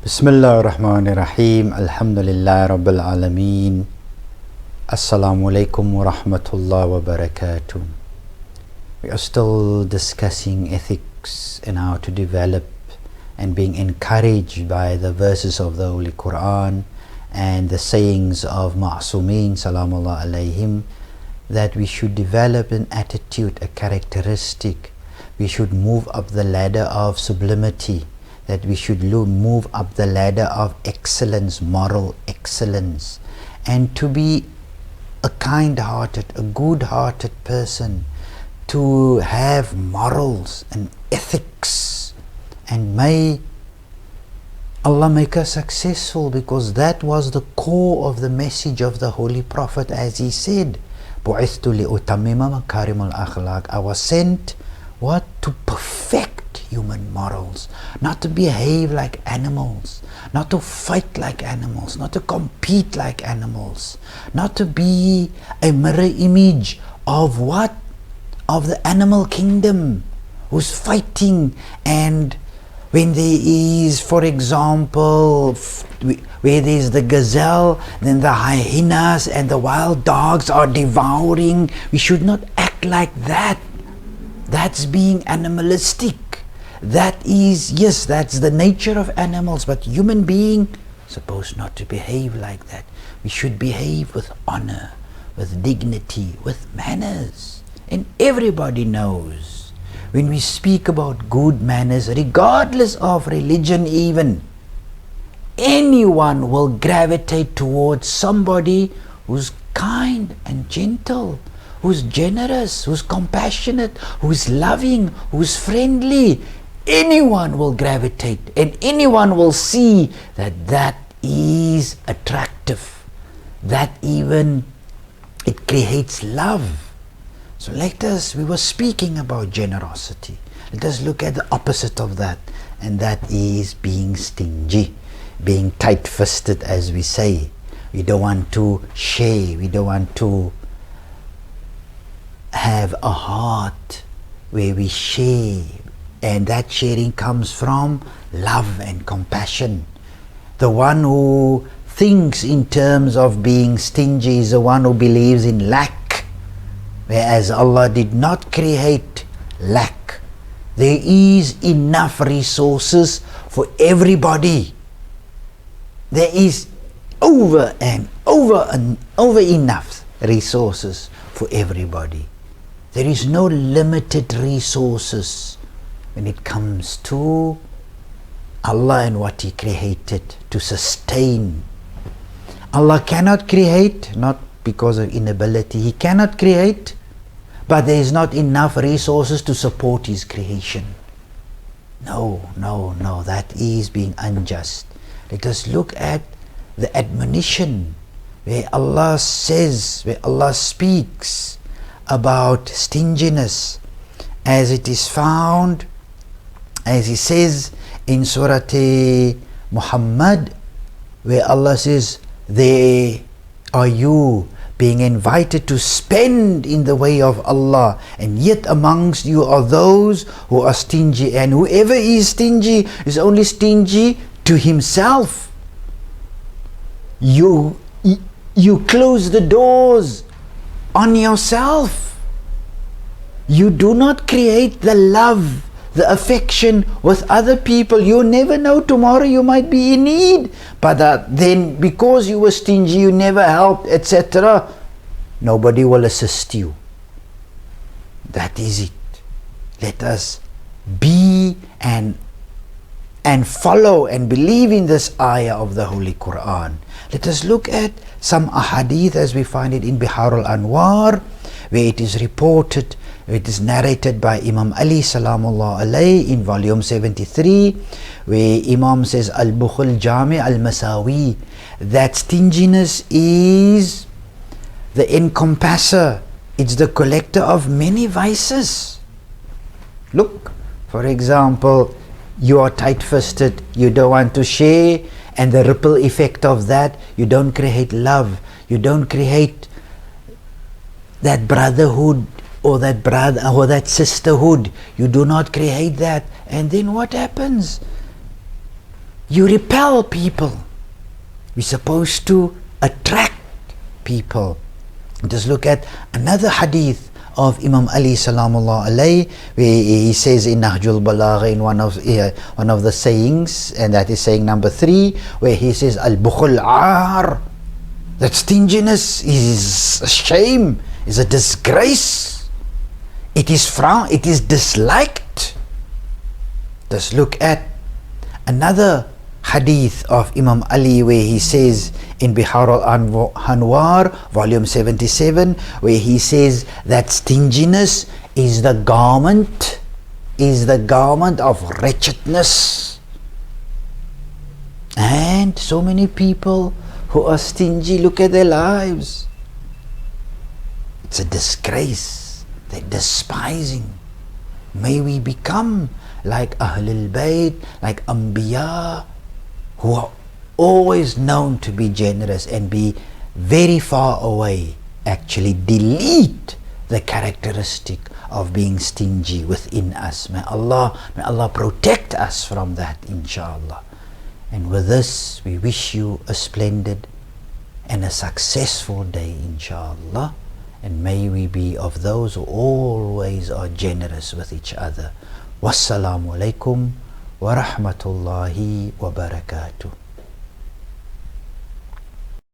Bismillah ar-Rahman ar-Rahim. Alhamdulillah Rabbil Alameen. Assalamu alaikum wa rahmatullah wa barakatuh. We are still discussing ethics and how to develop and being encouraged by the verses of the Holy Quran and the sayings of Ma'asumeen salamullah alayhim, that we should develop an attitude, a characteristic. We should move up the ladder of sublimity, that we should move up the ladder of excellence, moral excellence, and to be a kind-hearted, a good-hearted person, to have morals and ethics. And may Allah make us successful, because that was the core of the message of the Holy Prophet, as he said, بُعِثْتُ لِأُتَمِّمَ مَكَارِمَ الْأَخْلَاقِ. I was sent, what? To perfect human morals, not to behave like animals, not to fight like animals, not to compete like animals, not to be a mirror image of what? Of the animal kingdom, who's fighting. And when there is, for example, where there is the gazelle, then the hyenas and the wild dogs are devouring. We should not act like that. That's being animalistic. That is, yes, that's the nature of animals, but human being supposed not to behave like that. We should behave with honor, with dignity, with manners. And everybody knows, when we speak about good manners, regardless of religion even, anyone will gravitate towards somebody who's kind and gentle, who's generous, who's compassionate, who's loving, who's friendly. Anyone will gravitate, and anyone will see that that is attractive, that even it creates love. So let us, we were speaking about generosity, let us look at the opposite of that, and that is being stingy, being tight-fisted, as we say. We don't want to share, we don't want to have a heart where we share, and that sharing comes from love and compassion. The one who thinks in terms of being stingy is the one who believes in lack, whereas Allah did not create lack. There is enough resources for everybody. There is over enough resources for everybody. There is no limited resources when it comes to Allah and what He created to sustain. Allah cannot create, not because of inability. He cannot create, but there is not enough resources to support His creation. No, that is being unjust. Let us look at the admonition where Allah says, where Allah speaks about stinginess, as it is found, as He says in Surah Muhammad, where Allah says, there are you being invited to spend in the way of Allah, and yet amongst you are those who are stingy, and whoever is stingy is only stingy to himself. You close the doors on yourself. You do not create the love, the affection with other people. You never know, tomorrow you might be in need, but then because you were stingy, you never helped, etc., nobody will assist you. That is it. Let us be and follow and believe in this ayah of the Holy Quran. Let us look at some ahadith as we find it in Bihar al-Anwar, where it is reported, it is narrated by Imam Ali salamullah alayhi in volume 73, where Imam says, Al-Bukhul Jami al-Masawi, that stinginess is the encompasser, it's the collector of many vices. Look, for example, you are tight-fisted, you don't want to share, and the ripple effect of that, you don't create love, you don't create that brotherhood, or that brother or that sisterhood. You do not create that, and then what happens? you repel people. We're supposed to attract people. Just look at another hadith of Imam Ali salamullah alayhi, where he says in Nahjul Balagha, in one of the sayings, and that is saying number 3, where he says al-bukhul ar, that stinginess is a shame, is a disgrace, it is disliked. Just look at another hadith of Imam Ali, where he says in Bihar al-Anwar, volume 77, where he says that stinginess is the garment of wretchedness. And so many people who are stingy, look at their lives. It's a disgrace. They're despising. May we become like Ahlul Bayt, like Anbiya, who are always known to be generous, and be very far away, actually delete the characteristic of being stingy within us. May Allah protect us from that, inshallah. And with this, we wish you a splendid and a successful day, inshallah. And may we be of those who always are generous with each other. Wassalamu alaikum wa rahmatullahi wa barakatuh.